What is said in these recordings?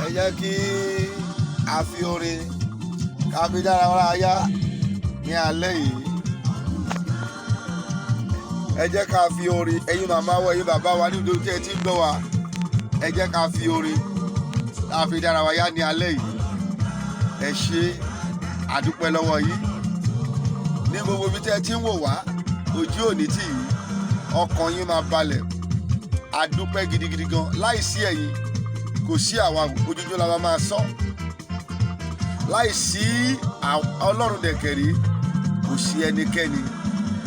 ẹ jẹ́ kí a fi orin ká fi dára wa yá ní alẹ́ yìí. Ẹ jẹ́ ká fi orin, ẹ̀yin màmá wa, ẹ̀yin bàbá wa níbi tí ẹ ti ń gbọ́ wa, ẹ jẹ́ ká fi orin ká fi dára wa yá ní alẹ́ yìí. Ẹ ṣé, àdúpẹ́ lọ́wọ́ yín ní gbogbo ibi tí ẹ ti ń wò wá, ojú òní tì yín, ọkàn yín máa balẹ̀. Àdúpẹ́ gidigidi gan. Láìsí ẹ̀yin kò sí àwa, ojoojúmọ́ la máa sọ. Láìsí Ọlọ́run dẹ̀kẹ̀rí kò sí ẹnikẹ́ni.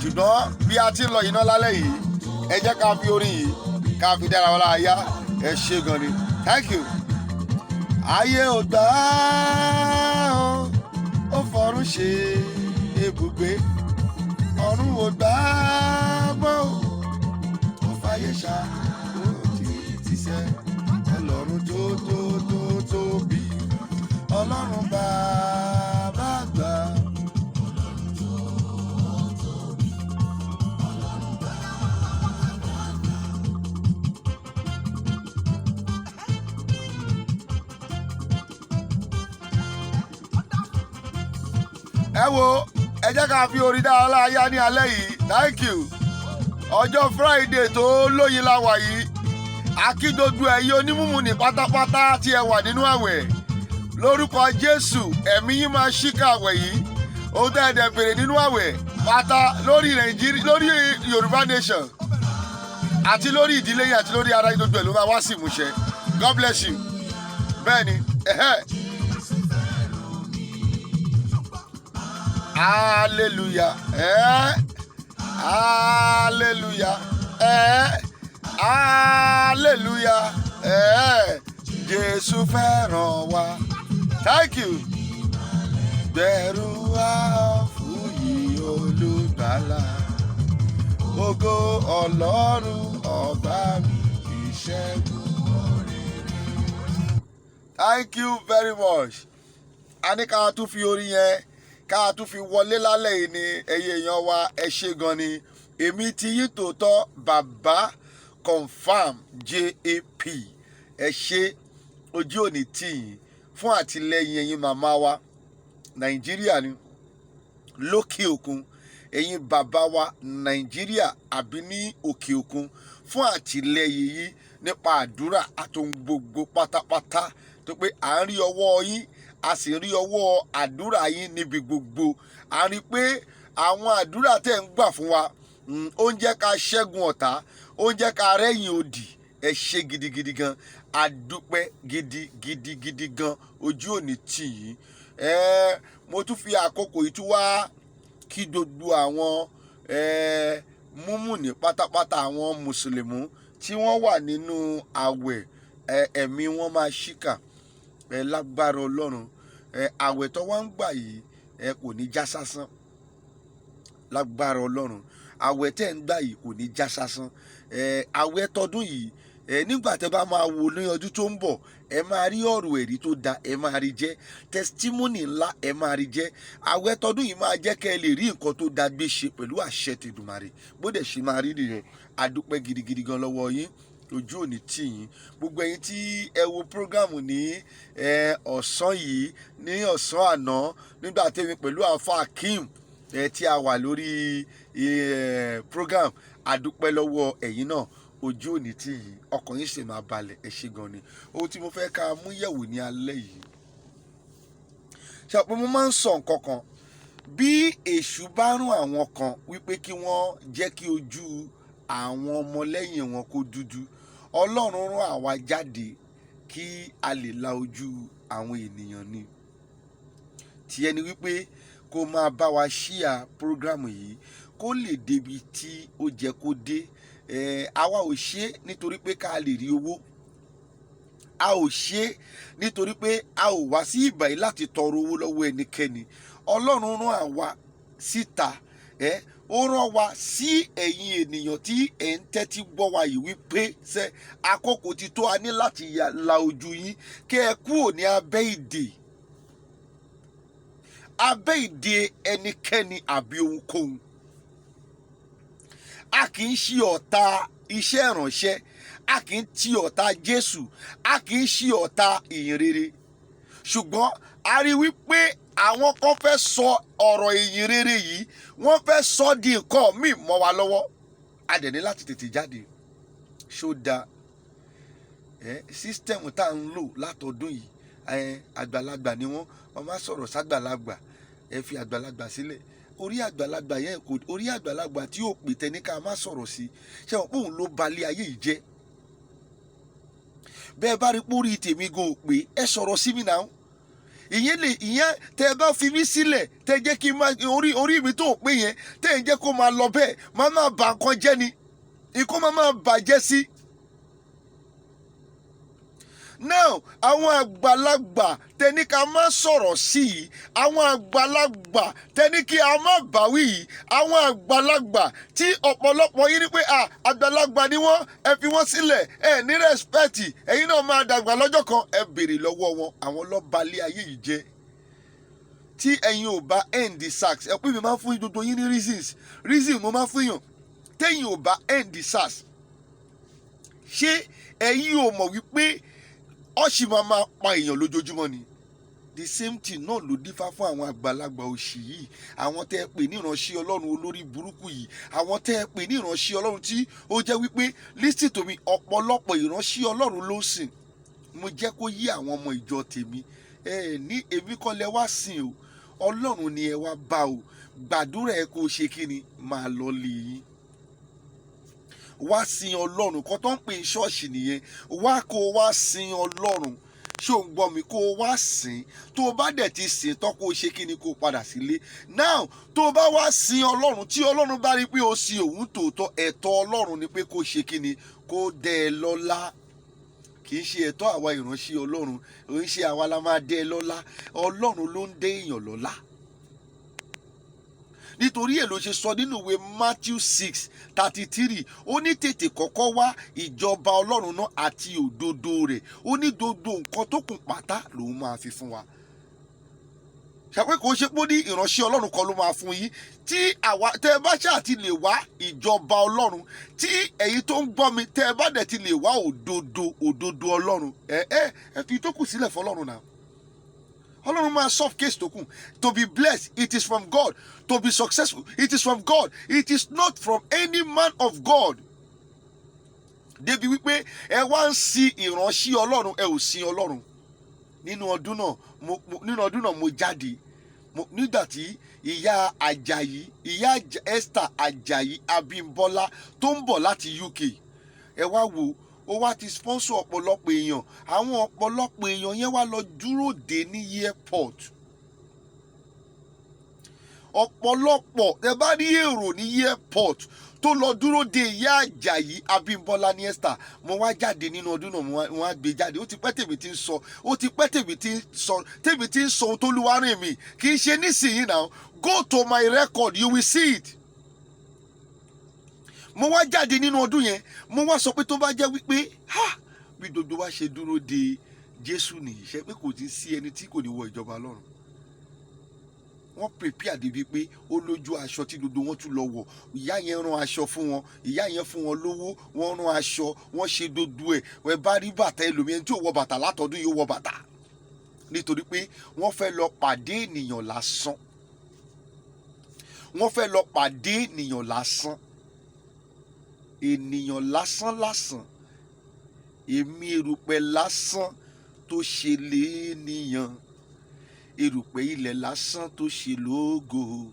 Ṣùgbọ́n bí a ti ń lọ iná lálẹ́ yìí, ẹ jẹ́ ká fi orin yìí ká fi dára wa lára yá. Ẹ ṣé gan ni. Thank you. Ayé ò gbà ó fọ̀run ṣe ibùgbé, ọ̀run ò gbà mọ́ ó fàyè ṣá ó ti sẹ́ Ọlọ́run tó tóbi, Ọlọ́run bàbá gbà. Ẹ wo, ẹ jẹ́ ká fi orin dára láyá ní alẹ́ yìí. Thank you. Ọjọ́ Friday tó lóyin la wà yìí. Akídodo ẹ̀yin onímùmù ní pátápátá tí ẹ wà nínú àwẹ̀. Lórúkọ Jésù, ẹ̀mí yín máa ṣíkà àwẹ̀ yìí. Ohun tẹ́ ẹ dẹ̀ bèrè nínú àwẹ̀ pátá lórí Nàìjíríà, lórí Yorùbá nation àti lórí ìdílé yín àti lórí ara yín, gbogbo ẹ̀ ló máa wá sí ìmúṣẹ. God bless you. Bẹ́ẹ̀ni, hallelujah, hallelujah, hallelujah, Jésù fẹ́ràn wa. Thank you. Bẹ̀rù wa fún yìí olùgbàlà, ògo Ọlọ́run ọba mi ìṣẹ́gun rere. Thank you very much. A ní ká tún fi orin yẹn ká tún fi wọlé lálẹ́ yìí ni ẹ̀yin èèyàn wa. Ẹ ṣé gan ni. Èmi ti yín tòótọ́ bàbá confam JAP. Ẹ ṣé, ojú òní tì yín fún àtìlẹ́yìn ẹ̀yin màmá wa Nàìjíríà ni, lókè òkun, ẹ̀yin bàbá wa Nàìjíríà àbí ní òkè òkun, fún àtìlẹ́yìn yìí nípa àdúrà àtòun gbogbo pátápátá, tó pé à ń rí ọwọ́ yín, a sì rí ọwọ́ àdúrà yín níbi gbogbo. A rí pé àwọn àdúrà tẹ̀ ń gbà fún wa, ó ń jẹ́ ká ṣẹ́gun ọ̀tá, ó ń jẹ́ ká rẹ́yìn òdì. Ẹ ṣé gidigidi gan. Àdúpẹ́ gidigidi gan. Ojú òní tì yín. Mo tún fi àkókò yìí tún wá kí gbogbo àwọn múmùnì pátápátá, àwọn mùsùlùmí tí wọ́n wà nínú àwẹ̀, ẹ̀mí wọn máa ṣíkà lágbára Ọlọ́run. Àwẹ̀ tó wá ń gbà yìí kò ní já sásán lágbára Ọlọ́run. Àwẹ̀ tẹ́ ń gbà yìí kò ní já sásán. Àwẹ̀ tọdún yìí, nígbà tẹ́ bá máa wò ní ọdún tó ń bọ̀, ẹ máa rí ọ̀rọ̀ ẹ̀rí tó da, ẹ máa rí jẹ́ testimony ńlá, ẹ máa rí jẹ́. Àwẹ̀ tọdún yìí máa jẹ́ kẹ́ ẹ lè rí nǹkan tó da gbé ṣe pẹ̀lú àṣẹ tèdùmàrè. Bó dẹ̀ ṣe máa rí nìyẹn. Àdúpẹ́ gidigidi gan lọ́wọ́ yín. Ojú òní tì yín. Gbogbo ẹ̀yin tí ẹ wo program ní ọ̀sán yìí, ní ọ̀sán àná, nígbà tẹ́mi pẹ̀lú Alfa Akeem tí a wà lórí program, àdúpẹ́ lọ́wọ́ ẹ̀yin náà. Ojú òní tì yín, ọkàn yín sì máa balẹ̀. Ẹ ṣé gan ni. Ohun tí mo fẹ́ ká mú yẹ̀wò ní alẹ́ yìí, ṣé pé mo máa ń sọ nǹkan kan, bí èṣù bá rún àwọn kan wípé kí wọ́n jẹ́ kí ojú àwọn ọmọlẹ́yìn wọn kó dúdú, Ọlọ́run rán àwa jáde kí a lè la ojú àwọn ènìyàn ni. Tí ẹni wípé kó máa bá wa ṣíà program yìí kó lè débi tí ó jẹ́ kó dé. Àwa ò ṣe nítorí pé ká lè rí owó, a ò ṣe nítorí pé a ò wá sí ìbàyí láti tọrọ owó lọ́wọ́ ẹnikẹ́ni. Ọlọ́run rán àwa síta, ó rán wa sí ẹ̀yin ènìyàn tí ẹ̀ ń tẹ́tí gbọ́ wa yìí wípé àkókò ti tó, a ní láti la ojú yín kí ẹ kúrò ní abẹ́ ìdè ẹnikẹ́ni àbí ohunkóhun. A kì í ṣe ọ̀tá iṣẹ́ ìránṣẹ́, a kì í ti ọ̀tá Jésù, a kì í ṣe ọ̀tá ìyìn rere. Ṣùgbọ́n a rí wípé àwọn kan fẹ́ sọ ọ̀rọ̀ ìyìn rere yìí, wọ́n fẹ́ sọ di nǹkan míì mọ́ wa lọ́wọ́. A dẹ̀ ní láti tètè jáde. Ṣó dáa? Sísítẹ̀mù tá à ń lò látọdún yìí, àgbàlagbà ni wọ́n máa sọ̀rọ̀ ságbàlagbà, ẹ fi àgbàlagbà sílẹ̀. Orí àgbàlagbà yẹn kò, orí àgbàlagbà tí ò pè tẹ́ni ká má sọ̀rọ̀ sí, ṣé wọn pé òun ló balẹ̀ ayé yìí jẹ́. Bẹ́ẹ̀ bá rí pórí tèmi gan ò pé, ẹ sọ̀rọ̀ sí mi náà. Ìyẹn tẹ ẹ bá fi mí sílẹ̀, tẹ jẹ́ kí n máa orí mi tó pé yẹn, tẹ ẹ jẹ́ kó máa lọ bẹ́ẹ̀, máa bà nǹkan jẹ́ ni, nǹkan máa bàjẹ́ sí. Now, àwọn àgbàlagbà tẹni ká má sọ̀rọ̀ sí yìí, àwọn àgbàlagbà tẹni kí a má báwí yìí, àwọn àgbàlagbà tí ọ̀pọ̀lọpọ̀ yín ní pé àgbàlagbà ni wọ́n, ẹ fi wọ́n sílẹ̀, ẹ ní rẹ́spẹ̀tì, ẹ̀yin náà máa dàgbà lọ́jọ́ kan, ẹ béèrè lọ́wọ́ wọn, àwọn lọ́balẹ̀ ayé yìí jẹ́. Tí ẹ̀yin ò bá end the sax, ẹ pé mi máa ń fún gbogbo yín ní reason mo máa ń fún yàn. Tẹ́yin ò bá end the sax, ṣé ẹ̀yin ò mọ̀ wípé ọ̀ṣì máa pa èèyàn lójoojúmọ́ ni? The same thing náà ló dífá fún àwọn àgbàlagbà òṣì yìí, àwọn tẹ́ ẹ pè ní ìránṣẹ́ Ọlọ́run olórí burúkú yìí, àwọn tẹ́ ẹ pè ní ìránṣẹ́ Ọlọ́run tí ó jẹ́ wípé listen to me, ọ̀pọ̀lọpọ̀ ìránṣẹ́ Ọlọ́run ló ń sìn. Mo jẹ́ kó yí àwọn ọmọ ìjọ tèmi, ní èmi kọ́ lẹ wá sìn o, Ọlọ́run ni ẹ wá bá o. Gbàdúrà ẹ kó ṣe kí ni, máa lọ lé yín. Wá sin Ọlọ́run, kan tó ń pè ní ṣọ́ọ̀ṣì nìyẹn. Wá kó wá sin Ọlọ́run. Ṣé ò ń gbọ́ mi? Kó wá sìn. Tó o bá dẹ̀ ti sìn tán, kó o ṣe kí ni, kó o padà sílé. Now, tó o bá wá sin Ọlọ́run, tí Ọlọ́run bá rí pé o sin òun tòótọ́, ẹ̀tọ́ Ọlọ́run ni pé kó ṣe kí ni, kó dẹ ẹ lọ́lá. Kì í ṣe ẹ̀tọ́ àwa ìránṣẹ́ Ọlọ́run, ò ń ṣe àwa la máa dẹ ẹ lọ́lá. Ọlọ́run ló ń dẹ èèyàn lọ́lá. Nítorí ẹ̀ ló ṣe sọ nínú ìwé Matthew 6:33, ó ní tètè kọ́kọ́ wá ìjọba Ọlọ́run náà àti òdodo rẹ̀, ó ní gbogbo nǹkan tó kù pátá lòun máa fi fún wa. Ṣàpé kò ṣe pé ó ní ìránṣẹ́ Ọlọ́run kan ló máa fún yín. Tí àwa tẹ́ ẹ bá ṣáà ti lè wá ìjọba Ọlọ́run, tí ẹ̀yin tó ń gbọ́ mi tẹ́ ẹ bá dẹ̀ ti lè wá òdodo Ọlọ́run, ẹ fi tó kù sílẹ̀ fọlọ́run náà. Ọlọ́run máa solve case tó kù. To be blessed, it is from God. To be successful, it is from God. It is not from any man of God. Débi wípé ẹ wá ń sin ìránṣẹ́ Ọlọ́run, ẹ ò sin Ọlọ́run. Nínú ọdún náà mo jáde. Nígbà tí ìyá Esther Ajayi Abímbọ́lá tó ń bọ̀ láti UK, ẹ wá wo, ó wá ti sponsor ọ̀pọ̀lọpọ̀ èèyàn. Àwọn ọ̀pọ̀lọpọ̀ èèyàn yẹn wá lọ dúró dè ní airport. Ọ̀pọ̀lọpọ̀ ẹ bá rí èrò ní airport tó lọ dúró dè ìyá Àjàyí Abímbọ́lá ní Esther. Mo wá jáde nínú ọdún náà, mo wá gbé jáde. Ó ti pẹ́ tèmi ti ń sọ, tèmi ti ń sọ ohun tó Olúwa rán mi. Kì í ṣe nísìnyí náà. Go to my record, you will see it. Mo wá jáde nínú ọdún yẹn, mo wá sọ pé tó bá jẹ́ wípé bí gbogbo wa ṣe dúró de Jésù nìyí, ṣe pé kò ti sí ẹni tí kò ní wọ ìjọba Ọlọ́run. Wọ́n prepare débi pé ó lójú aṣọ tí gbogbo wọn tún lọ wọ̀. Ìyá yẹn rán aṣọ fún wọn, ìyá yẹn fún wọn lówó, wọ́n rán aṣọ, wọ́n ṣe gbogbo ẹ̀. Ẹ bá rí bàtà ẹlòmíràn tí ò wọ bàtà látọdún yìí ó wọ bàtà. Nítorí pé wọ́n fẹ́ lọ pàdé ènìyàn lásán. Wọ́n fẹ́ lọ pàdé ènìyàn lásán. Ènìyàn lásán. Èmi erùpẹ̀ lásán tó ṣe lénìyàn. Erùpẹ̀ ilẹ̀ lásán tó ṣe lógo.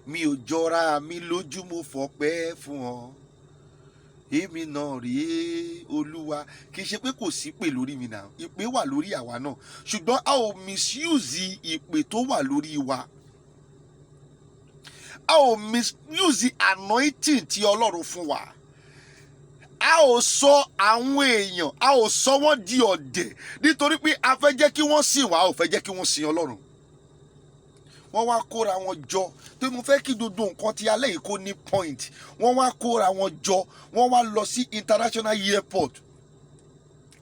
Mi ò jọra mi lójú, mo fọpẹ́ fún ọ. Èmi náà rèé Olúwa. Kì í ṣe pé kò sí ìpè lórí mi náà. Ìpè wà lórí àwa náà. Ṣùgbọ́n a ò misuse ìpè tó wà lórí wa. A ò misuse anointing tí Ọlọ́run fún wa. A ò sọ àwọn èèyàn, a ò sọ wọ́n di ọ̀dẹ̀ nítorí pé a fẹ́ jẹ́ kí wọ́n sìn wá, a ò fẹ́ jẹ́ kí wọ́n sìn Ọlọ́run. Wọ́n wá kóra wọn jọ pé mo fẹ́ kí gbogbo nǹkan ti alẹ́ yìí kó ní point. Wọ́n wá kóra wọn jọ, wọ́n wá lọ sí international airport.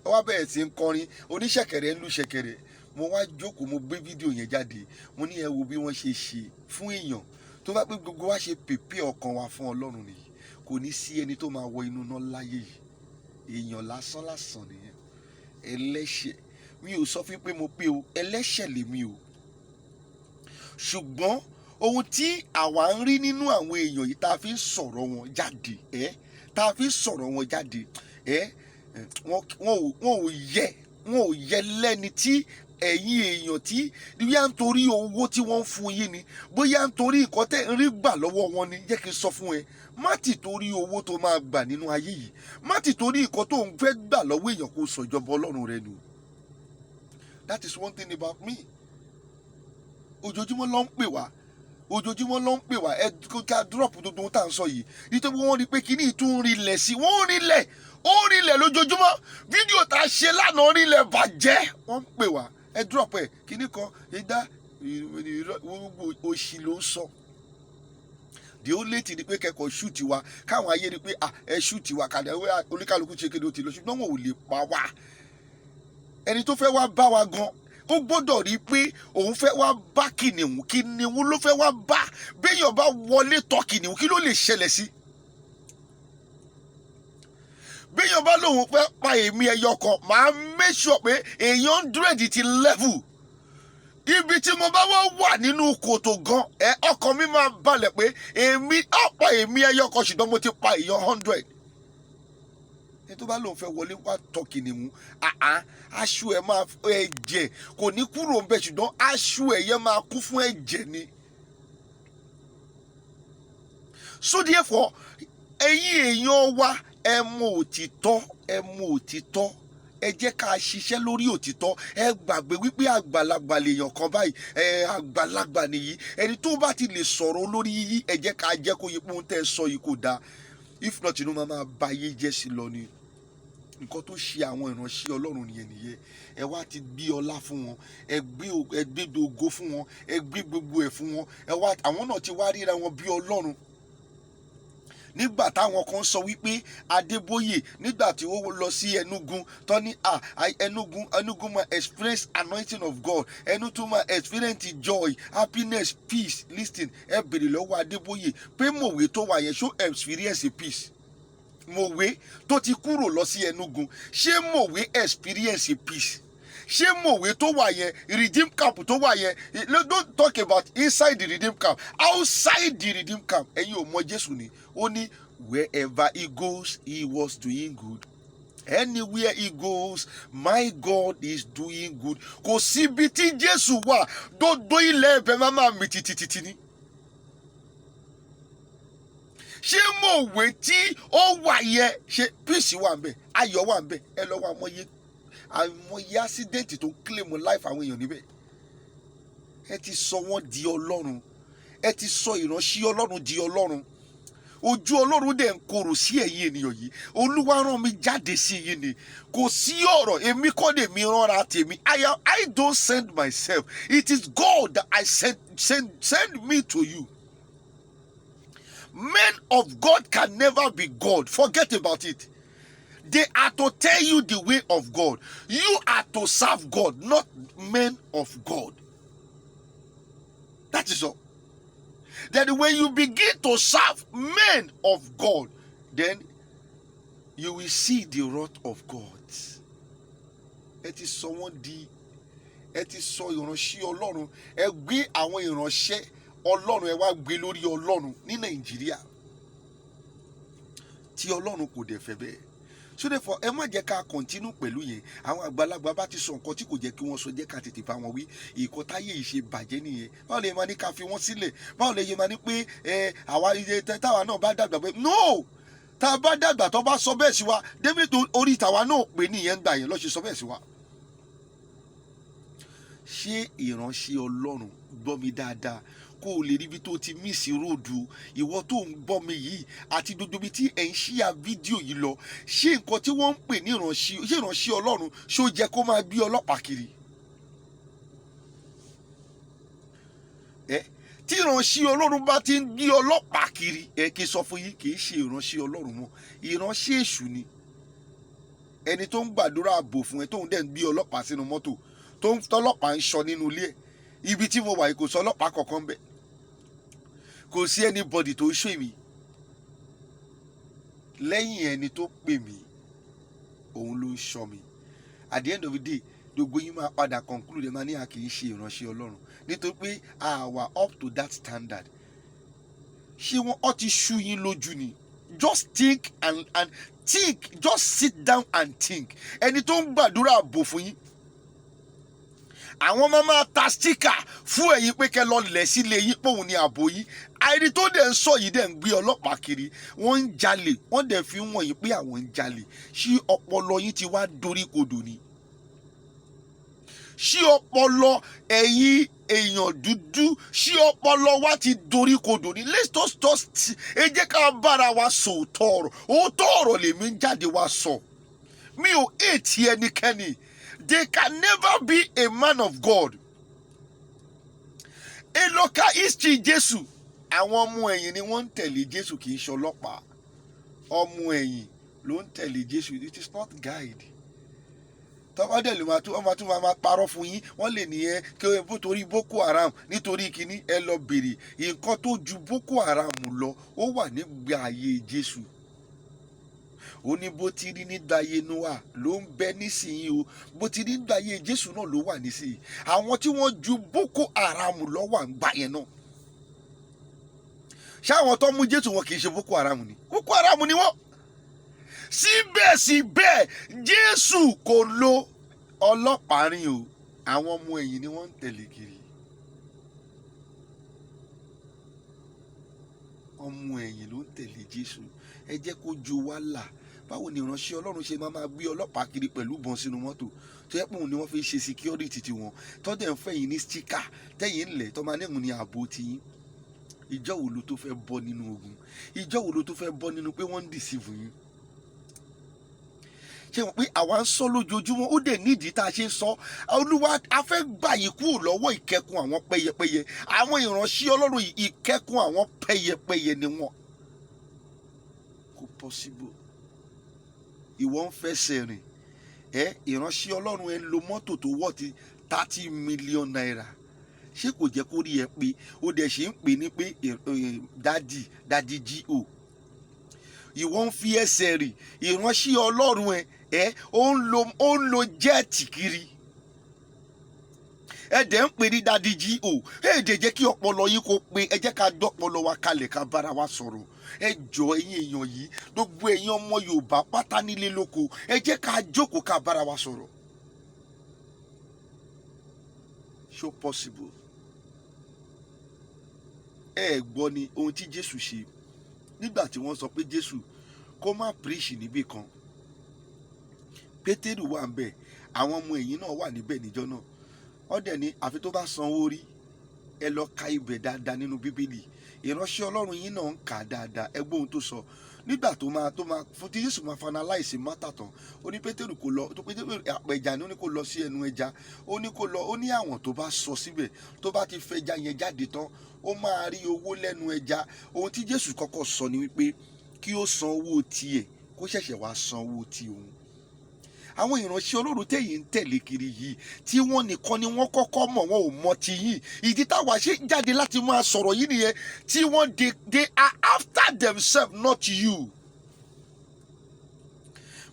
Wọ́n wá bẹ̀rẹ̀ sí ń kọrin, oníṣẹ̀kẹ̀rẹ̀ ń lu ṣẹ̀kẹ̀rẹ̀. Mo wá jókòó, mo gbé fídíò yẹn jáde. Mo ní ẹ wo bí wọ́n ṣe ṣe fún èèyàn. Tó bá pé gbogbo wa ṣe pèpè ọkàn wa fún Ọlọ́run nìyí, kò ní sí ẹni tó máa wọ inú náà láyé yìí. èèyàn lásán lásán nìyẹn, ẹlẹ́ṣẹ̀. Mi ò sọ fún pé mo pé o, ẹlẹ́ṣẹ̀ lèmi o, ṣùgbọ́n ohun tí àwa ń rí nínú àwọn èèyàn yìí tá a fi ń sọ̀rọ̀ wọn jáde, tá a fi ń sọ̀rọ̀ wọn jáde, wọn ò yẹ lẹ́ni tí ẹ̀yin èèyàn tí bóyá nítorí owó tí wọ́n ń fún yín ni, bóyá nítorí nǹkan tẹ́ ń rí gbà lọ́wọ́ wọn ni. Jẹ́ kí n sọ fún ẹ, má ti torí owó tó máa gbà nínú ayé yìí, má ti torí nǹkan tó ń fẹ́ gbà lọ́wọ́ èèyàn kó sọ ìjọba Ọlọ́run rẹ nù. That is one thing about me. Ojoojúmọ́ ló ń pè wá, ojoojúmọ́ ló ń pè wá, ẹ ká drop gbogbo ohun tá à ń sọ yìí, nítorí wọ́n rí pé kíní ìtún rinlẹ̀ sí, wọ́n rinlẹ̀, ó rinlẹ̀ lójoojúmọ́. Fídíò tá a ṣe lánàá rinlẹ̀ bàjẹ́, wọ́n ń pè wá, ẹ drop ẹ kíní kan ìdá òṣì ló ń sọ. The only thing ni pé kẹ́kọ̀ọ́ ṣúùtì wa, káwọn ayé rí pé ẹ ṣúùtì wa kàdé oníkàlùkù ṣe kéde ó ti lọ, ṣùgbọ́n wọn ò lè pa wá. Ẹni tó fẹ́ wá bá wa gan, ó gbọ́dọ̀ rí i pé òun fẹ́ wá bá kìnìún, kìnìún ló fẹ́ wá bá. Béèyàn bá wọlé tọ̀ kìnìún, kí ló lè ṣẹlẹ̀ sí? Béèyàn bá lóun fẹ́ pa èmi ẹyọ kan, màá make sure pé èèyàn 100 ti level. Ibi tí mo bá wà nínú kòtò gan, ọkàn mi máa balẹ̀ pé ọ̀pọ̀ èmi ẹyọ kan, ṣùgbọ́n mo ti pa èèyàn 100. Ní tó bá lóun fẹ́ wọlé wá tọ̀ kìnìún, aṣọ ẹ̀ máa ẹ̀jẹ̀ kò ní kúrò ńbẹ̀, ṣùgbọ́n aṣọ ẹ̀ yẹn máa kún fún ẹ̀jẹ̀ ni. So therefore, ẹ̀yin èèyàn wa, ẹ mọ òtítọ́, ẹ mọ òtítọ́, ẹ jẹ́ ká ṣiṣẹ́ lórí òtítọ́. Ẹ gbàgbé wípé àgbàlagbà lèèyàn kan báyìí, àgbàlagbà nìyí. Ẹni tó bá ti lè sọ̀rọ̀ olórí yìí, ẹ jẹ́ ká jẹ́ kó yẹ pé ohun tẹ́ ẹ sọ yìí kò dáa. If not, inú máa bá yé jẹ́ sí lọ ni. Nǹkan tó ṣe àwọn ìránṣẹ́ Ọlọ́run nìyẹn. Ẹ wá ti gbé ọlá fún wọn, ẹ gbé ògo fún wọn, ẹ gbé gbogbo ẹ̀ fún wọn. Àwọn náà ti wá ríra wọn bí Ọlọ́run. Nígbà táwọn kan sọ wípé Adébóyè, nígbà tí ó lọ sí Enugu, tó ní Enugu máa experience anointing of God, Enugu máa experience joy, happiness, peace. Listen, ẹ bèrè lọ́wọ́ Adébóyè pé Mòwe tó wà yẹn ṣó experience peace? Mòwe tó ti kúrò lọ sí Enugu, ṣé Mòwe experience peace? Ṣé Mòwe tó wà yẹn, redeem camp tó wà yẹn, don't talk about inside the redeem camp, outside the redeem camp. Ẹ̀yin ò mọ Jésù ni. Ó ní wherever he goes, he was doing good. Anywhere he goes, my God is doing good. Kò síbi tí Jésù wà, dódó ilẹ̀ ẹ̀bẹ̀ máa mi títí ni. Ṣé Mòwe tí ó wà yẹn, ṣe peace wà ńbẹ̀, ayọ̀ wà ńbẹ̀? Ẹ lọ wá àmọye accident tó claim life àwọn èèyàn níbẹ̀. Ẹ ti sọ wọ́n di Ọlọ́run, ẹ ti sọ ìránṣẹ́ Ọlọ́run di Ọlọ́run. Ojú Ọlọ́run dẹ̀ ń korò sí ẹ̀yin ènìyàn yìí. Olúwa rán mi jáde sí yín ni. Kò sí ọ̀rọ̀, èmi kọ́ lè mi ránra tèmi. I don't send myself. It is God that I send me to you. Men of God can never be God. Forget about it. They are to tell you the way of God. You are to serve God, not men of God. That is all. Then when you begin to serve men of God, then you will see the wrath of God. Ẹ ti sọ wọ́n di, ẹ ti sọ ìránṣẹ́ Ọlọ́run, ẹ gbé àwọn ìránṣẹ́ Ọlọ́run, ẹ wá gbé lórí Ọlọ́run ní Nàìjíríà. Tí Ọlọ́run kò dẹ̀ fẹ́ bẹ́ẹ̀. So therefore, ẹ má jẹ́ ká continue pẹ̀lú yẹn. Àwọn àgbàlagbà bá ti sọ nǹkan tí kò jẹ́ kí wọ́n sọ, jẹ́ ká tètè bá wọn wí. Ìkọ́ táyé yìí ṣe bàjẹ́ nìyẹn. Báwo lè máa ní ká fi wọ́n sílẹ̀? Báwo lè máa ní pé àwa táwa náà bá dàgbà pé no, tá a bá dàgbà tó bá sọ bẹ́ẹ̀ sí wa, David orí tàwa náà pè nìyẹn gbà yẹn lọ́ ṣe sọ bẹ́ẹ̀ sí wa. Ṣé ìránṣẹ́ Ọlọ́run gbọ́ mi dáadáa? Kó o lè rí ibi tó ti mísì róòdù, ìwọ tó ń gbọ́ mi yìí àti gbogbo ibi tí ẹ̀ ń ṣíà fídíò yìí lọ. Ṣé nǹkan tí wọ́n ń pè ní ìránṣẹ́ Ọlọ́run ṣó jẹ́ kó máa gbé ọlọ́pàá kiri? Tí ìránṣẹ́ Ọlọ́run bá ti ń gbé ọlọ́pàá kiri, kí n sọ fún yín, kì í ṣe ìránṣẹ́ Ọlọ́run mọ́, ìránṣẹ́ èṣù ni. Ẹni tó ń gbàdúrà ààbò fún ẹ, tóun dẹ̀ ń gbé ọlọ́pàá sínú mọ́tò, tọ́lọ́pàá ń ṣọ́ nínú ilé ẹ̀. Ibi tí mo wà yìí kò sọ ọlọ́pàá kankan bẹ́ẹ̀. Kò sí anybody tó ṣe mí lẹ́yìn ẹni tó pè mí. òun ló ń ṣọ́ mi. At the end of the day gbogbo yín máa padà conclude máa ní a kì í ṣe ìránṣẹ́ Ọlọ́run nítorí pé a wà up to that standard. Ṣé wọ́n ti ṣú yín lójú ni? Just think and think, just sit down and think. Ẹni tó ń gbàdúrà ààbò fún yín, àwọn máa ta sticker fún ẹ̀yin pé kẹ́ lọ lẹ̀ sílé yín pé òun ni ààbò yín. Àìrí tó dẹ̀ ń sọ yìí dẹ̀ ń gbé ọlọ́pàá kiri, wọ́n ń jalè, wọ́n dẹ̀ fi wọ̀n yín pé àwọn ń jalè. Ṣé ọpọlọ yín ti wá dorí kodò ni? Ṣé ọpọlọ ẹ̀yin èèyàn dúdú, ṣé ọpọlọ wa ti dorí kodò ni? Let's just ẹ jẹ́ ká bára wa sọ òótọ́ ọ̀rọ̀ lèmi ń jáde wá sọ. Mi ò hate ẹnikẹ́ni. They can never be a man of God. A local history Jésù. Àwọn ọmọ ẹ̀yìn ni wọ́n ń tẹ̀lé Jésù, kì í ṣe ọlọ́pàá. Ọmọ ẹ̀yìn ló ń tẹ̀lé Jésù. It is not guide. Tọ́wọ́ dẹ̀ lè máa tún máa parọ́ fún yín. Wọ́n lè nìyẹn kí o torí Boko Haram nítorí kínní ẹ lọ bèrè. Nǹkan tó ju Boko Haram lọ ó wà nígbà ayé Jésù. Ó ní bó ti rí nígbà ayé Noah ló ń bẹ nísìnyí o. Bó ti rí nígbà ayé Jésù náà ló wà nísìnyí. Àwọn tí wọ́n ju Boko Haram lọ wà ń gbà yẹn náà. Ṣé àwọn tó mú Jésù wọn kì í ṣe Boko Haram ni? Boko Haram ni wọ́n. Síbẹ̀síbẹ̀ Jésù kò lo ọlọ́pàá rìn o. Àwọn ọmọ ẹ̀yìn ni wọ́n ń tẹ̀lé kiri. Ọmọ ẹ̀yìn ló ń tẹ̀lé Jésù. Ẹ jẹ́ kó ju wa là. Báwo ni ìránṣẹ́ Ọlọ́run ṣe máa gbé ọlọ́pàá kiri pẹ̀lú ìbọn sínú mọ́tò tó yẹ pé òun ni wọ́n fi ṣe security tiwọn, tó dẹ̀ ń fẹ́ yín ní sticker tẹ́yìn ńlẹ̀ tó máa nẹ́hùn ní ààbò tiyín. Ìjọ́ wo ló tó fẹ́ bọ́ nínú ogun? Ìjọ́ wo ló tó fẹ́ bọ́ nínú pé wọ́n ń deceive yín? Ṣé wọ́n pé àwa ń sọ lójoojúmọ́, ó dẹ̀ nídìí tá a ṣe ń sọ. Olúwa a fẹ́ gbà yín kúrò lọ́wọ́ ìkẹ́kùn àwọn pẹ́yẹpẹ́yẹ. Àwọn ìránṣẹ́ Ọlọ́run ìkẹ́kùn àwọn pẹ́yẹpẹ́yẹ ni wọ́n. Kò possible. Ìwọ ń fẹsẹ̀ rìn. Ìránṣẹ́ Ọlọ́run ẹ lo mọ́tò tó wọ́ ti 30 million naira. Ṣé kò jẹ́ kó rí ẹ pé ó dẹ̀ ṣe ń pè ní pé dádì G.O. Ìwọ ń fi ẹsẹ̀ rìn. Ìránṣẹ́ Ọlọ́run ó ń lo jẹ́ẹ̀tì kiri. Ẹ dẹ̀ ń pè ní dádì G.O. Ẹ dẹ̀ jẹ́ kí ọpọlọ yín kó pé, ẹ jẹ́ ká dọ́pọlọ wa kalẹ̀ ká bára wa sọ̀rọ̀. Ẹ jọ ẹ̀yin èèyàn yìí, gbogbo ẹ̀yin ọmọ Yorùbá pátá nílé lóko, ẹ jẹ́ ká jókòó ká bára wa sọ̀rọ̀. So possible. Ẹ gbọ́ ni ohun tí Jésù ṣe nígbà tí wọ́n sọ pé Jésù kó má preach níbì kan. Pétérù wà ń bẹ̀, àwọn ọmọ ẹ̀yìn náà wà níbẹ̀ níjọ́ náà. Wọ́n dẹ̀ ní àfi tó bá sanwó rí, ẹ lọ ka ibẹ̀ dáadáa nínú Bíbélì. Ìránṣẹ́ Ọlọ́run yín náà ń kà dáadáa. Ẹ gbọ́ ohun tó sọ. Nígbà tó máa fún tí Jésù máa finalize mátà tán, ó ní Pétérù kó lọ, tó Pétérù àpẹja ni ó ní kó lọ sí ẹnu ẹja. Ó ní kó lọ, ó ní àwọn tó bá sọ síbẹ̀, tó bá ti fẹja yẹn jáde tán, ó máa rí owó lẹ́nu ẹja. Ohun tí Jésù kọ́kọ́ sọ ni wípé kí ó san owó tiẹ̀ kó ṣẹ̀ṣẹ̀ wá san owó ti òun. Àwọn ìránṣẹ́ Ọlọ́run tẹ̀yìn ń tẹ̀lé kiri yìí tí wọ́n nìkan ni wọ́n kọ́kọ́ mọ̀, wọn ò mọ̀ ti yín. Ìdí táwa ṣe jáde láti máa sọ̀rọ̀ yìí nìyẹn tí wọ́n they are after themselves, not you.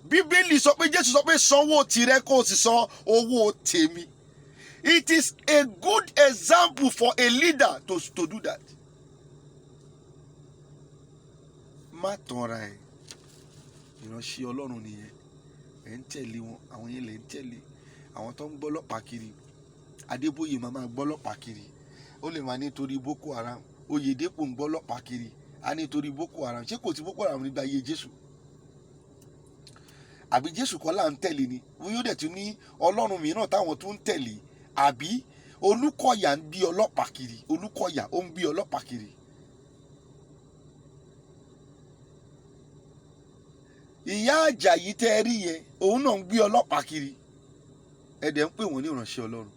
Bíbélì sọ pé Jésù sọ pé sanwó tirẹ̀ kó o sì san owó tèmi. It is a good example for a leader to do that. Má tanra ẹ̀. Ìránṣẹ́ Ọlọ́run nìyẹn. Ẹ ń tẹ̀lé wọn, àwọn yẹn lè ń tẹ̀lé. Àwọn tó ń gbọ́lọ́pàá kiri. Adébóyè máa gbọ́lọ́pàá kiri. Ó lè máa nítorí Boko Haram. Oyèdépò ń gbọ́lọ́pàá kiri. A nítorí Boko Haram. Ṣé kò sí Boko Haram nígbà ayé Jésù? Àbí Jésù kọ́ là ń tẹ̀lé ni? Wọ́n yóò dẹ̀ tún ní Ọlọ́run mìíràn táwọn tún ń tẹ̀lé. Àbí Olúkọ̀yà ń gbé ọlọ́pàá kiri. Olúkọ̀yà ó ń gbé ọlọ́pàá kiri. Ìyá Àjàyí tẹ́ ẹ rí yẹn, òun náà ń gbé ọlọ́pàá kiri. Ẹ dẹ̀ ń pè wọ́n ní ìránṣẹ́ Ọlọ́run.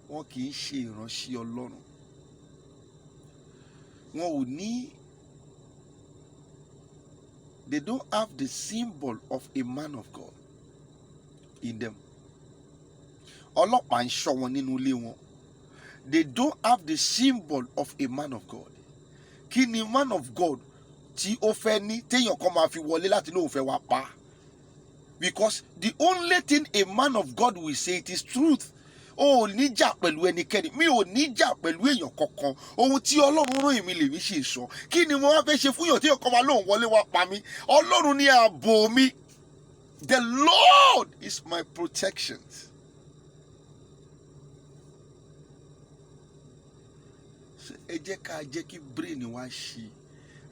Wọn kì í ṣe ìránṣẹ́ Ọlọ́run. Wọn ò ní, they don't have the symbol of a man of God in them. Ọlọ́pàá ń ṣọ́ wọn nínú ilé wọn. They don't have the symbol of a man of God. Kí ni man of God tí ó fẹ́ ní téèyàn kan máa fi wọlé láti lóun fẹ́ wá pa. Because the only thing a man of God will say, it is truth. O ò ní jà pẹ̀lú ẹnikẹ́ni, mi ò ní jà pẹ̀lú èèyàn kankan. Ohun tí Ọlọ́run rán èmi lèmi ṣe sọ. Kí ni mo wá fẹ́ ṣe fún èèyàn tí èèyàn kan máa lóun wọlé wá pa mí? Ọlọ́run ni ààbò mi. The Lord is my protection. Ẹ jẹ́ ká jẹ́ kí brain wa ṣí.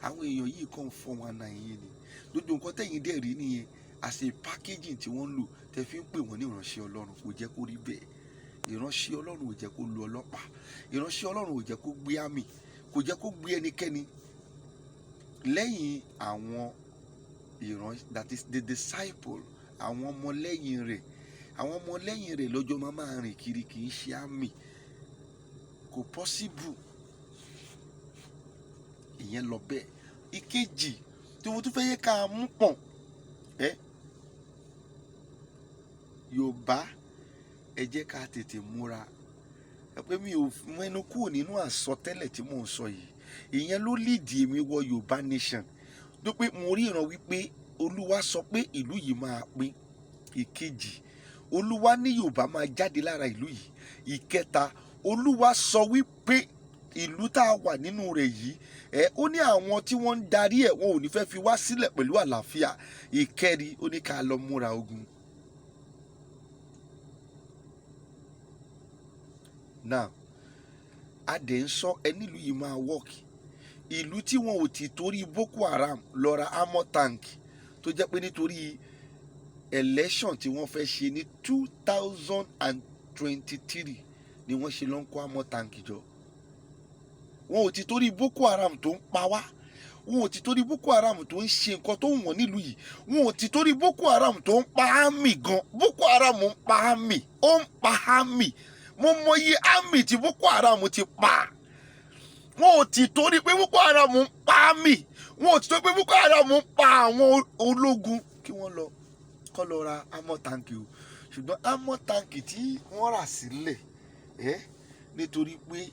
Àwọn èèyàn yìí kàn fọ́ wọn náà yìí ni. Lójú nǹkan tẹ̀yìn dẹ̀ rí nìyẹn. As a packaging tí wọ́n ń lò tẹ́ fi ń pè wọ́n ní ìránṣẹ́ Ọlọ́run, kò jẹ́ kó rí bẹ́ẹ̀. Ìránṣẹ́ Ọlọ́run ò jẹ́ kó lu ọlọ́pàá. Ìránṣẹ́ Ọlọ́run ò jẹ́ kó gbé àmì, kò jẹ́ kó gbé ẹnikẹ́ni. Lẹ́yìn àwọn that is the disciple, àwọn ọmọlẹ́yìn rẹ̀. Àwọn ọmọlẹ́yìn rẹ̀ lọ́jọ́ máa rìn kiri, kì í ṣe àmì. Kò possible. Ìyẹn lọ bẹ́ẹ̀. Ìkejì tí mo tún fẹ́ yẹ ká mú pọ̀n. Yorùbá, ẹ jẹ́ ká tètè múra. Pé mi ò mẹ́nu kúrò nínú àsọtẹ́lẹ̀ tí mò ń sọ yìí. Ìyẹn ló lead èmi wọ Yorùbá nation. Tó pé mo ríran wípé Olúwa sọ pé ìlú yìí máa pín. Ìkejì, Olúwa ní Yorùbá máa jáde lára ìlú yìí. Ìkẹta, Olúwa sọ wípé ìlú tá a wà nínú rẹ̀ yìí, ó ní àwọn tí wọ́n ń darí ẹ̀ wọn ò ní fẹ́ fi wá sílẹ̀ pẹ̀lú àlàáfíà. Ìkẹrin, ó ní ká lọ múra ogun. Now, a dẹ̀ ń sọ nílùú yìí máa work. Ìlú tí wọn ò ti torí Boko Haram lọ ra armor tank, tó jẹ́ pé nítorí election tí wọ́n fẹ́ ṣe ní 2023 ni wọ́n ṣe lọ ń kó armor tank jọ. Wọn ò ti torí Boko Haram tó ń pa wá. Wọn ò ti torí Boko Haram tó ń ṣe nǹkan tó wọ̀n nílùú yìí. Wọn ò ti torí Boko Haram tó ń pa àmì gan. Boko Haram ń pa àmì. Ó ń pa àmì. Mo mọyì àmì tí Boko Haram ti pa. Wọn ò ti torí pé Boko Haram ń pa àmì. Wọn ò ti torí pé Boko Haram ń pa àwọn ológun kí wọ́n lọ kọ́ lọ ra armor tank o. Ṣùgbọ́n armor tank tí wọ́n rà sílẹ̀ nítorí pé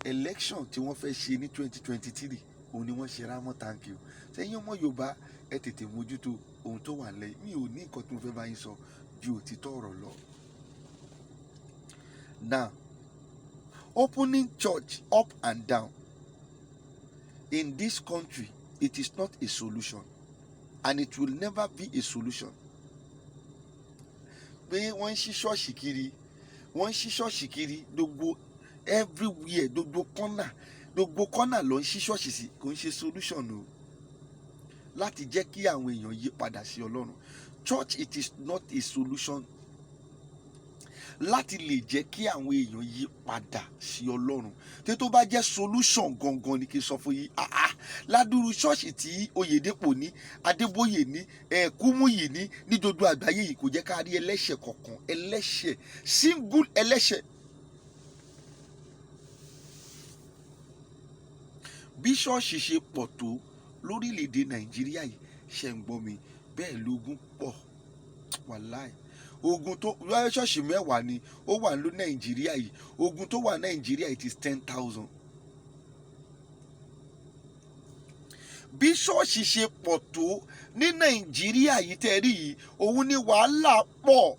election tí wọ́n fẹ́ ṣe ní 2023 òun ni wọ́n ṣe ra armor tank o. Sẹ́yìn ọmọ Yorùbá, ẹ tètè mójútó ohun tó wà lẹ́yìn. Mi ò ní nǹkan tí mo fẹ́ bá yín sọ ju òtítọ́ ọ̀rọ̀ lọ. Now, opening church up and down in this country, it is not a solution, and it will never be a solution. Pé wọ́n ń ṣí ṣọ́ọ̀ṣì kiri, wọ́n ń ṣí ṣọ́ọ̀ṣì kiri gbogbo everywhere, gbogbo corner ló ń ṣí ṣọ́ọ̀ṣì sí, kò ń ṣe solution o. Láti jẹ́ kí àwọn èèyàn yí padà sí Ọlọ́run. Church, it is not a solution. Láti lè jẹ́ kí àwọn èèyàn yí padà sí Ọlọ́run. Tí tó bá jẹ́ solution gangan ni kí n sọ fún yín. Ládùúrú ṣọ́ọ̀ṣì tí Oyèdépò ní, Adébóyè ní, Kúmúyì ní gbogbo àgbáyé yìí kò jẹ́ ká rí ẹlẹ́ṣẹ̀ kankan. Ẹlẹ́ṣẹ̀, single ẹlẹ́ṣẹ̀. Bí ṣọ́ọ̀ṣì ṣe pọ̀ tó lórílẹ̀‐èdè Nàìjíríà yìí, ṣe ń gbọ́ mi, bẹ́ẹ̀ lógún pọ̀. Wàláì. Ogun tó wáyé ṣọ́ọ̀ṣì mẹ́wàá ni ó wà ní Nàìjíríà yìí. Ogun tó wà Nàìjíríà it is 10,000. Bí ṣọ́ọ̀ṣì ṣe pọ̀ tó ní Nàìjíríà yìí tẹ́rí yìí, òun ni wàhálà pọ̀.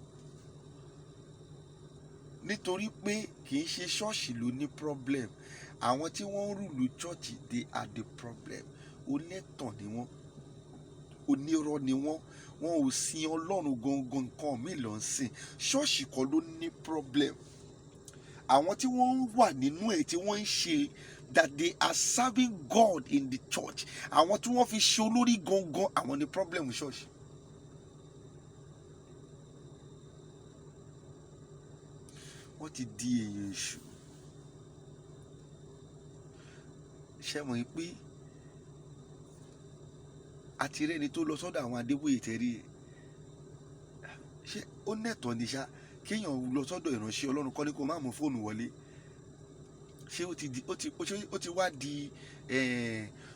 Nítorí pé kì í ṣe ṣọ́ọ̀ṣì ló ní problem. Àwọn tí wọ́n ń rúlu ṣọ́ọ̀ṣì, they are the problem. Onítàn ni wọ́n, onírọ́ ni wọ́n. Wọn ò sin Ọlọ́run gangan, nǹkan mi ló ń sìn. Ṣọ́ọ̀ṣì kọ́ ló ní problem. Àwọn tí wọ́n wà nínú ẹ̀ tí wọ́n ń ṣe that they are serving God in the church. Àwọn tí wọ́n fi ṣe olórí gangan, àwọn ní problem ṣọ́ọ̀ṣì. Wọ́n ti di èèyàn èṣù. Ṣé mọ̀ pé àti rẹ́ni tó lọ sọ́dọ̀ àwọn Adébóyè tẹ́rí ẹ̀? Ṣé ó nẹ̀tọ́ ni ṣá kéèyàn lọ sọ́dọ̀ ìránṣẹ́ Ọlọ́run kọ́ ni kó má mú fóònù wọlé? Ṣé ó ti wá di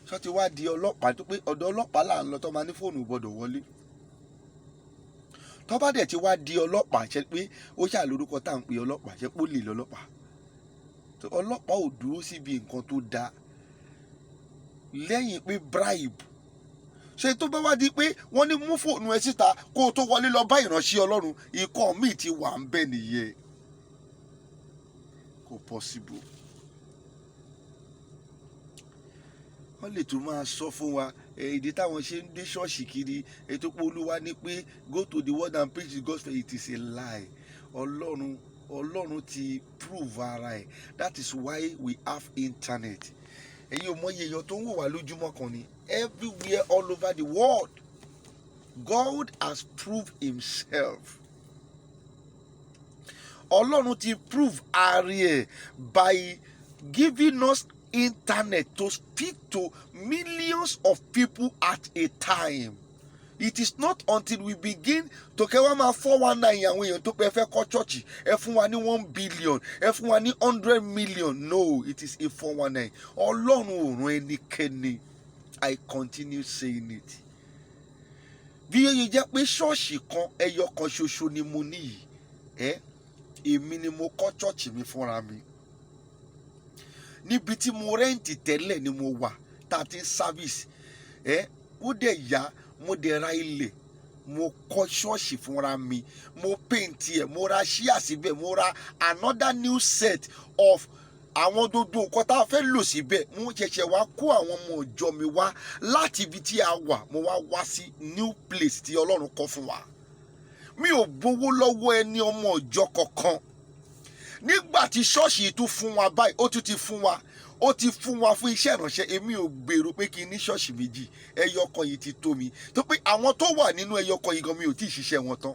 ṣọ́ ti wá di ọlọ́pàá tó pé ọ̀dọ̀ ọlọ́pàá là ń lọ tó máa ní fóònù gbọ́dọ̀ wọlé? Tó bá dẹ̀ ti wá di ọlọ́pàá, ṣe pé ó ṣà lórúkọ tá à ń pe ọlọ́pàá, ṣe pé ó lè lọ́lọ́pàá. Ọlọ́pàá ò dúró síbi nǹkan tó dáa. lẹ́yìn pé bribe. Ṣé tó bá wá di pé wọ́n ní mú fóònù ẹ síta kó o tó wọlé lọ bá ìránṣẹ́ Ọlọ́run, ikọ̀ míì ti wà ń bẹ nìyẹn. Kò possible. Wọ́n lè tún máa sọ fún wa ìdí táwọn ṣe ń dé ṣọ́ọ̀ṣì kiri, ètò pé Olúwa ní pé go to the world and preach the gospel. It is a lie. Ọlọ́run ti prove ara ẹ̀. That is why we have internet. Ẹ̀yin ò mọyì èèyàn tó ń wò wá lójúmọ́ kan ni. Everywhere all over the world, God has proved himself. Ọlọ́run ti prove ara ẹ̀ by giving us internet to speak to millions of people at a time. It is not until we begin to kẹwàá máa 419 àwọn èèyàn tó pẹ́ fẹ́ kọ́ chọ́ọ̀chì ẹ fún wa ní 1 billion ẹ fún wa ní 100 million. No, it is a 419. Ọlọ́run ò rán ẹnikẹ́ni. I continue saying it. Bí ó yẹ jẹ́ pé ṣọ́ọ̀ṣì kan ẹyọ kan ṣoṣo ni mo ní yìí, èmi ni mo kọ́ chọ́ọ̀chì mi fúnra mi. Níbi tí mo rẹ́ǹtì tẹ́lẹ̀ ni mo wà tá a ti ń service. Ó dẹ̀ yá, mo dẹ̀ ra ilẹ̀, mo kọ́ ṣọ́ọ̀ṣì fúnra mi, mo paint ẹ̀, mo ra ṣíà síbẹ̀, mo ra another new set of àwọn gbogbo nǹkan tá a fẹ́ lò síbẹ̀. Mo ṣẹ̀ṣẹ̀ wá kó àwọn ọmọ ìjọ mi wá láti ibi tí a wà, mo wá sí new place tí Ọlọ́run kọ́ fún wa. Mi ò gbowó lọ́wọ́ ẹni ọmọ ìjọ kankan. Nígbà tí ṣọ́ọ̀ṣì tún fún wa báyìí, ó tún ti fún wa, ó ti fún wa fún iṣẹ́ ìránṣẹ́. Èmi ò gbèrò pé kí n ní ṣọ́ọ̀ṣì méjì, ẹyọ kan yìí ti tó mi. Tó pé àwọn tó wà nínú ẹyọ kan yìí gan mi ò tí ì ṣiṣẹ́ wọn tán.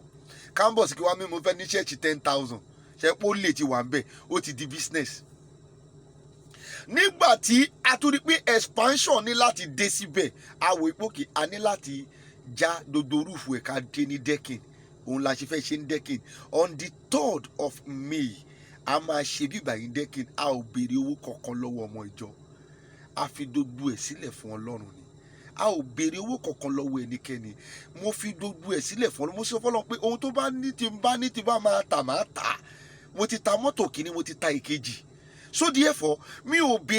Campus kí wá mi mo fẹ́ ní ṣẹ́ẹ̀ṣì 10,000. Ṣé pé ó lè ti wà ń bẹ̀, ó ti di business. Nígbà tí a tún rí pé expansion ní láti dé síbẹ̀, a wò ìpòkè a ní láti já gbogbo rúùfù ẹ̀ ká dé ní decking. Òun la ṣe fẹ́ ṣe ní decking. On the 3rd of May, a máa ṣe bíbà yín decking. A ò béèrè owó kankan lọ́wọ́ ọmọ ìjọ. A fi gbogbo ẹ̀ sílẹ̀ fún Ọlọ́run ni. A ò béèrè owó kankan lọ́wọ́ ẹnikẹ́ni. Mo fi gbogbo ẹ̀ sílẹ̀ fún Ọlọ́run. Mo sọ fún Ọlọ́run pé ohun tó bá ní tí bá máa tà máa tà. Mo ti ta mọ́tò kìíní, mo ti ta ìkejì. So therefore, mi ò béèrè